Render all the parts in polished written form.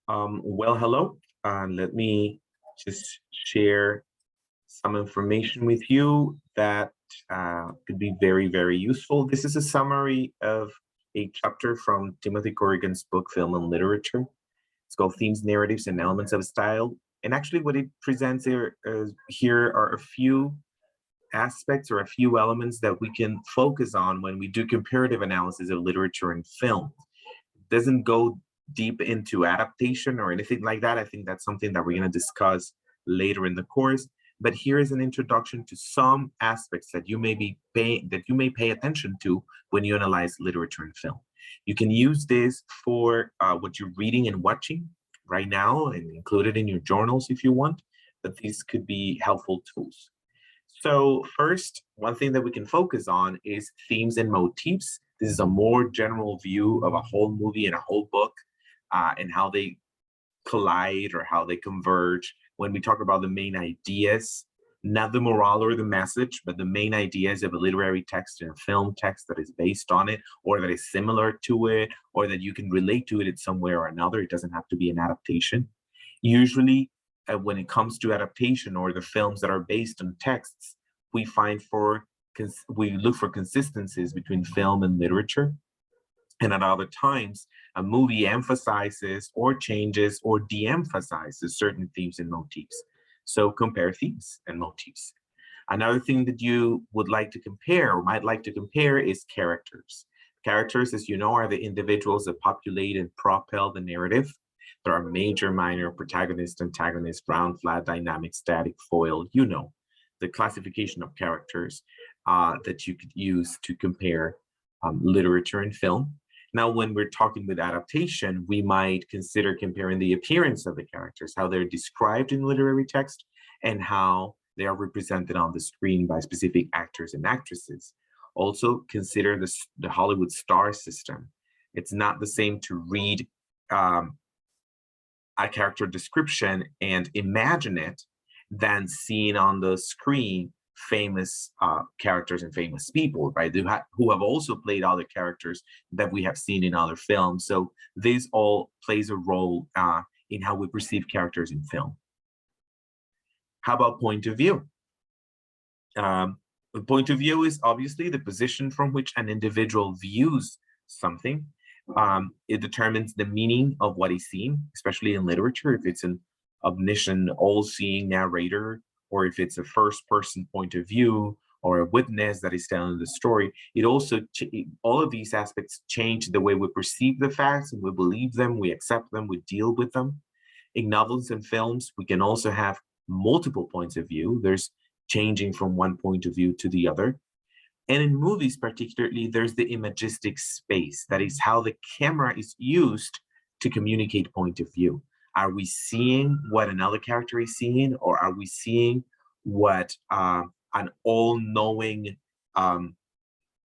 Well, hello. Let me just share some information with you that could be very, very useful. This is a summary of a chapter from Timothy Corrigan's book, Film and Literature. It's called Themes, Narratives, and Elements of Style. And actually, what it presents here are a few aspects or a few elements that we can focus on when we do comparative analysis of literature and film. It doesn't go deep into adaptation or anything like that. I think that's something that we're going to discuss later in the course. But here is an introduction to some aspects that you may pay attention to when you analyze literature and film. You can use this for what you're reading and watching right now and include it in your journals if you want, but these could be helpful tools. So first, one thing that we can focus on is themes and motifs. This is a more general view of a whole movie and a whole book and how they collide or how they converge when we talk about the main ideas, not the moral or the message, but the main ideas of a literary text and a film text that is based on it or that is similar to it or that you can relate to it in some way or another. It doesn't have to be an adaptation. Usually, when it comes to adaptation or the films that are based on texts, we find we look for consistencies between film and literature. And at other times, a movie emphasizes or changes or de-emphasizes certain themes and motifs. So compare themes and motifs. Another thing that you would like to compare or might like to compare is characters. Characters, as you know, are the individuals that populate and propel the narrative. There are major, minor, protagonist, antagonist, round, flat, dynamic, static, foil, you know, the classification of characters that you could use to compare literature and film. Now, when we're talking with adaptation, we might consider comparing the appearance of the characters, how they're described in literary text, and how they are represented on the screen by specific actors and actresses. Also, consider the Hollywood star system. It's not the same to read a character description and imagine it than seeing on the screen famous characters and famous people, right? Who have also played other characters that we have seen in other films. So this all plays a role in how we perceive characters in film. How about point of view? The point of view is obviously the position from which an individual views something. It determines the meaning of what is seen, especially in literature, if it's an omniscient, all-seeing narrator, or if it's a first-person point of view, or a witness that is telling the story. It also, all of these aspects change the way we perceive the facts, and we believe them, we accept them, we deal with them. In novels and films, we can also have multiple points of view. There's changing from one point of view to the other. And in movies particularly, there's the imagistic space. That is how the camera is used to communicate point of view. Are we seeing what another character is seeing, or are we seeing what an all-knowing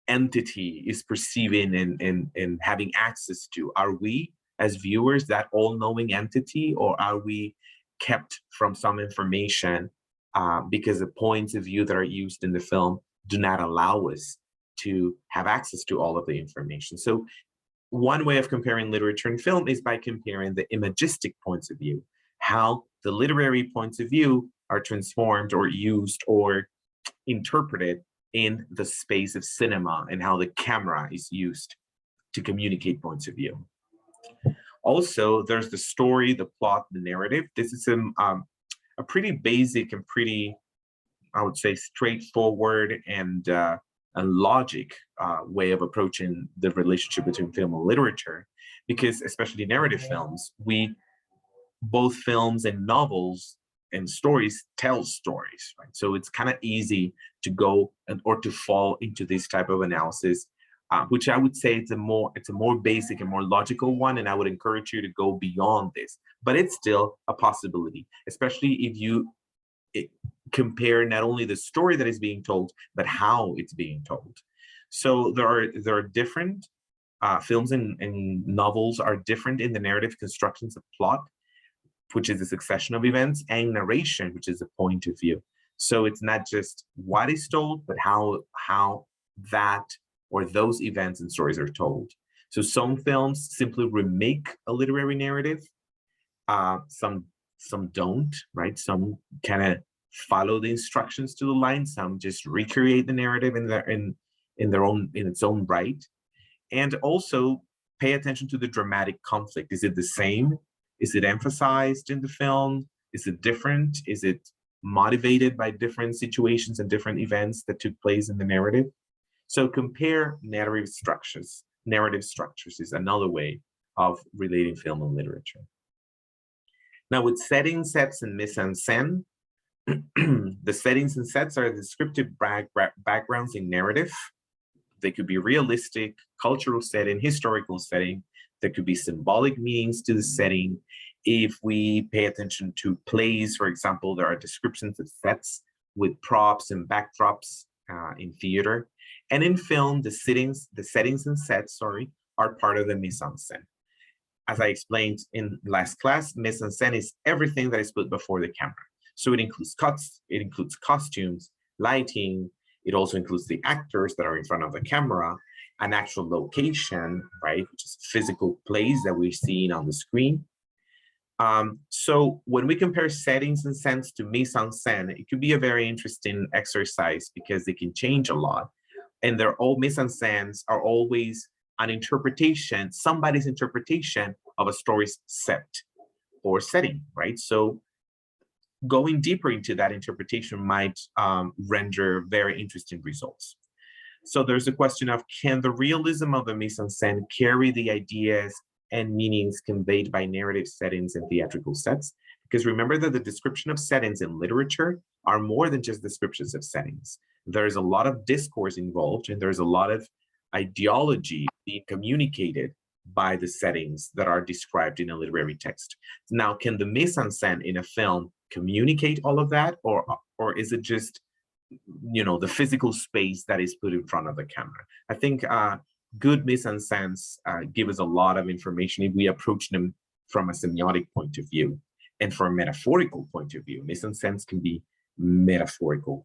entity is perceiving and having access to? Are we, as viewers, that all-knowing entity, or are we kept from some information because the points of view that are used in the film do not allow us to have access to all of the information? So one way of comparing literature and film is by comparing the imagistic points of view, how the literary points of view are transformed or used or interpreted in the space of cinema, and how the camera is used to communicate points of view. Also, there's the story, the plot, the narrative. This is a pretty basic and pretty, I would say, straightforward and logic way of approaching the relationship between film and literature, because especially narrative films, both films and novels and stories tell stories, right? So it's kind of easy to go or to fall into this type of analysis, which I would say it's a more basic and more logical one, and I would encourage you to go beyond this. But it's still a possibility, especially if you compare not only the story that is being told, but how it's being told. So there are different films and novels are different in the narrative constructions of plot, which is a succession of events, and narration, which is a point of view. So it's not just what is told, but how that or those events and stories are told. So some films simply remake a literary narrative, Some don't, right? Some kind of follow the instructions to the line. Some just recreate the narrative in its own right. And also pay attention to the dramatic conflict. Is it the same? Is it emphasized in the film? Is it different? Is it motivated by different situations and different events that took place in the narrative? So compare narrative structures. Narrative structures is another way of relating film and literature. Now with settings, sets, and mise-en-scène, the settings and sets are descriptive backgrounds in narrative. They could be realistic, cultural setting, historical setting. There could be symbolic meanings to the setting. If we pay attention to plays, for example, there are descriptions of sets with props and backdrops in theater. And in film, the settings and sets, are part of the mise-en-scène. As I explained in last class, mise-en-scène is everything that is put before the camera. So it includes cuts, it includes costumes, lighting. It also includes the actors that are in front of the camera, an actual location, right, which is physical place that we're seeing on the screen. So when we compare settings and sets to mise-en-scène, it could be a very interesting exercise because they can change a lot. And they're all mise-en-scènes are always an interpretation, somebody's interpretation of a story's set or setting, right? So going deeper into that interpretation might render very interesting results. So there's a question of, can the realism of a mise-en-scène carry the ideas and meanings conveyed by narrative settings and theatrical sets? Because remember that the description of settings in literature are more than just descriptions of settings. There's a lot of discourse involved, and there's a lot of ideology being communicated by the settings that are described in a literary text. Now, can the mise-en-scène in a film communicate all of that, or is it just, the physical space that is put in front of the camera? I think good mise-en-scènes give us a lot of information if we approach them from a semiotic point of view. And from a metaphorical point of view, mise-en-scènes can be metaphorical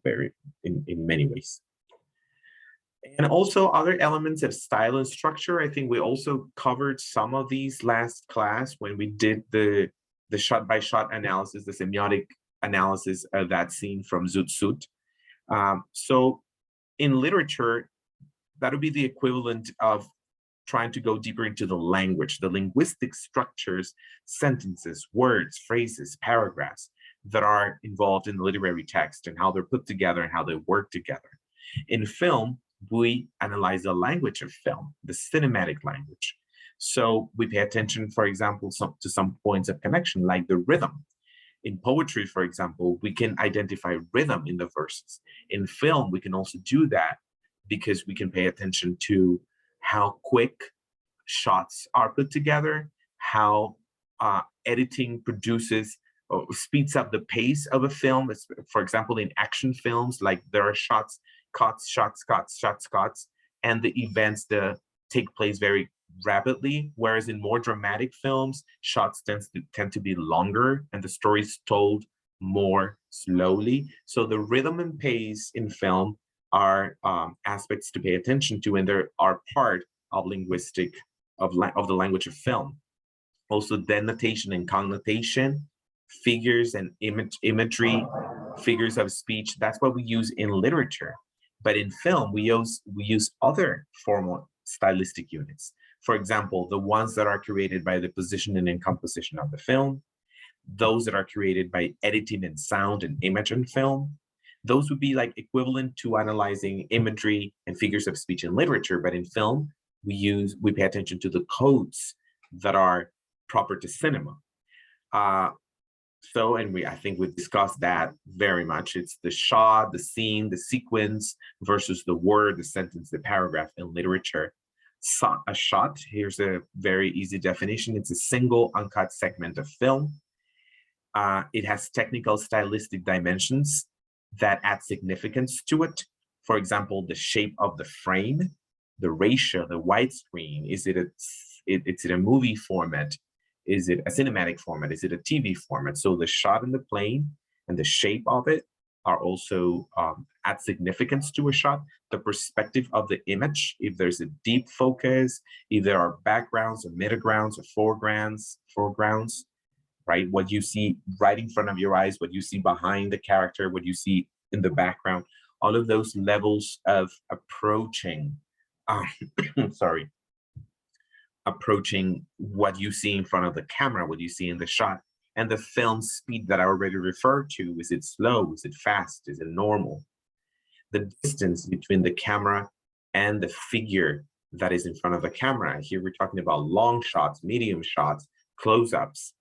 in many ways. And also other elements of style and structure. I think we also covered some of these last class when we did the shot-by-shot analysis, the semiotic analysis of that scene from Zoot Suit. So in literature, that would be the equivalent of trying to go deeper into the language, the linguistic structures, sentences, words, phrases, paragraphs that are involved in the literary text and how they're put together and how they work together. In film, we analyze the language of film, the cinematic language. So we pay attention, for example, to some points of connection, like the rhythm. In poetry, for example, we can identify rhythm in the verses. In film, we can also do that because we can pay attention to how quick shots are put together, how editing produces or speeds up the pace of a film. For example, in action films, like there are shots, cuts, and the events that take place very rapidly, whereas in more dramatic films, shots tend to be longer and the story is told more slowly. So the rhythm and pace in film are aspects to pay attention to, and they are part of the language of film. Also denotation and connotation, figures and imagery, figures of speech, that's what we use in literature. But in film, we use other formal stylistic units. For example, the ones that are created by the positioning and composition of the film, those that are created by editing and sound and image in film. Those would be like equivalent to analyzing imagery and figures of speech in literature, but in film, we pay attention to the codes that are proper to cinema. I think we discussed that very much. It's the shot, the scene, the sequence versus the word, the sentence, the paragraph in literature. A shot, here's a very easy definition. It's a single uncut segment of film. It has technical stylistic dimensions that add significance to it. For example, the shape of the frame, the ratio, the widescreen. Is it a movie format? Is it a cinematic format? Is it a TV format? So the shot in the plane and the shape of it are also add significance to a shot. The perspective of the image, if there's a deep focus, if there are backgrounds or midgrounds or foregrounds, right? What you see right in front of your eyes, what you see behind the character, what you see in the background, all of those levels of approaching, um, sorry, approaching what you see in front of the camera, what you see in the shot, and the film speed that I already referred to. Is it slow? Is it fast? Is it normal? The distance between the camera and the figure that is in front of the camera. Here we're talking about long shots, medium shots, close-ups.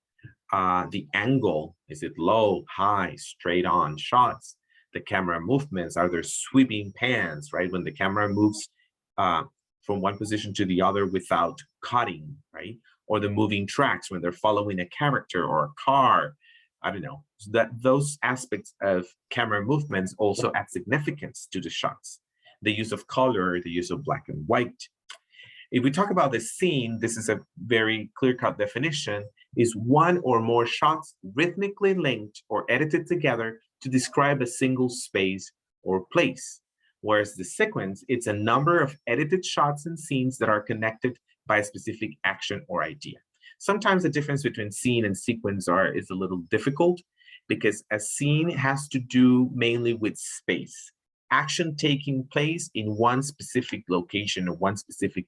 The angle, is it low, high, straight on shots? The camera movements, are there sweeping pans, right? When the camera moves from one position to the other without cutting, right? Or the moving tracks when they're following a character or a car. I don't know. So that those aspects of camera movements also add significance to the shots. The use of color, the use of black and white. If we talk about the scene, this is a very clear-cut definition, is one or more shots rhythmically linked or edited together to describe a single space or place. Whereas the sequence, it's a number of edited shots and scenes that are connected by a specific action or idea. Sometimes the difference between scene and sequence is a little difficult because a scene has to do mainly with space, action taking place in one specific location or one specific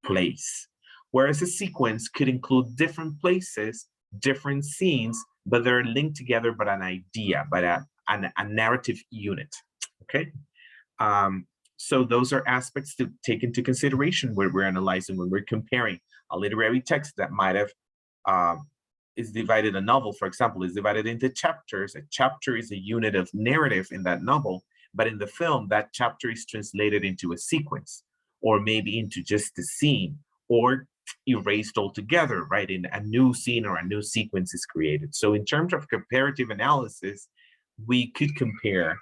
place. Whereas a sequence could include different places, different scenes, but they're linked together by an idea, by a narrative unit, okay? So those are aspects to take into consideration when we're analyzing, when we're comparing a literary text that might have is divided, a novel, for example, is divided into chapters. A chapter is a unit of narrative in that novel, but in the film, that chapter is translated into a sequence, or maybe into just the scene, or erased altogether, right? In a new scene or a new sequence is created. So in terms of comparative analysis, we could compare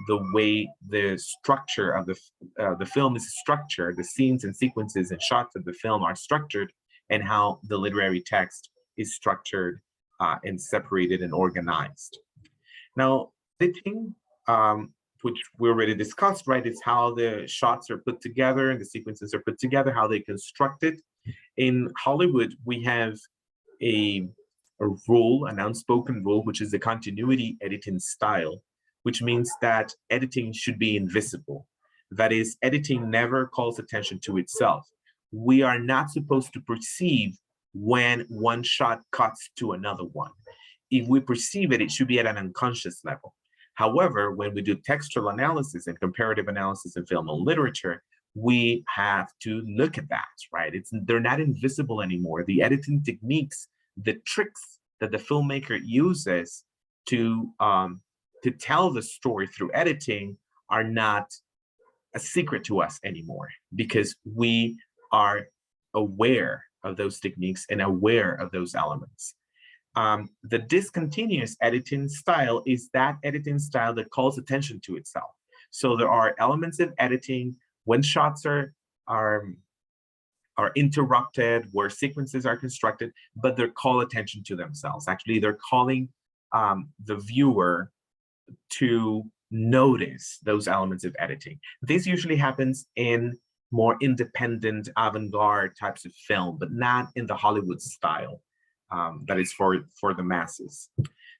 the way the structure of the film is structured, the scenes and sequences and shots of the film are structured, and how the literary text is structured and separated and organized. Now, editing, which we already discussed, right, is how the shots are put together and the sequences are put together, how they constructed. In Hollywood, we have a rule, an unspoken rule, which is the continuity editing style, which means that editing should be invisible. That is, editing never calls attention to itself. We are not supposed to perceive when one shot cuts to another one. If we perceive it, it should be at an unconscious level. However, when we do textual analysis and comparative analysis in film and literature, we have to look at that, right? They're not invisible anymore. The editing techniques, the tricks that the filmmaker uses to tell the story through editing are not a secret to us anymore, because we are aware of those techniques and aware of those elements. The discontinuous editing style is that editing style that calls attention to itself. So there are elements of editing when shots are interrupted, where sequences are constructed, but they call attention to themselves. Actually, they're calling the viewer to notice those elements of editing. This usually happens in more independent avant-garde types of film, but not in the Hollywood style that is for the masses.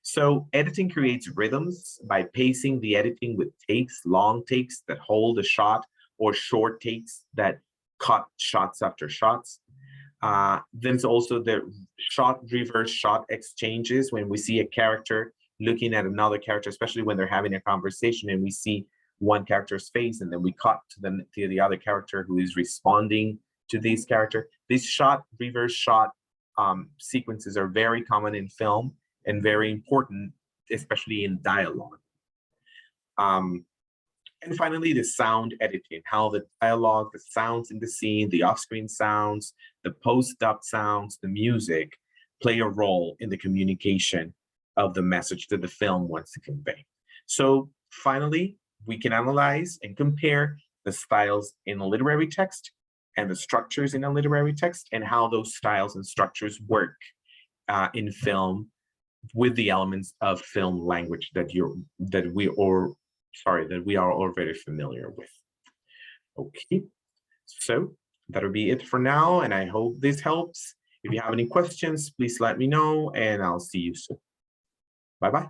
So editing creates rhythms by pacing the editing with takes, long takes that hold a shot, or short takes that cut shots after shots. There's also the shot reverse shot exchanges when we see a character looking at another character, especially when they're having a conversation and we see one character's face and then we cut to the other character who is responding to this character. These shot reverse shot sequences are very common in film and very important, especially in dialogue. And finally, the sound editing, how the dialogue, the sounds in the scene, the off-screen sounds, the post-dub sounds, the music play a role in the communication of the message that the film wants to convey. So finally, we can analyze and compare the styles in a literary text and the structures in a literary text, and how those styles and structures work in film with the elements of film language that we are all very familiar with. Okay, so that'll be it for now, and I hope this helps. If you have any questions, please let me know, and I'll see you soon. Bye-bye.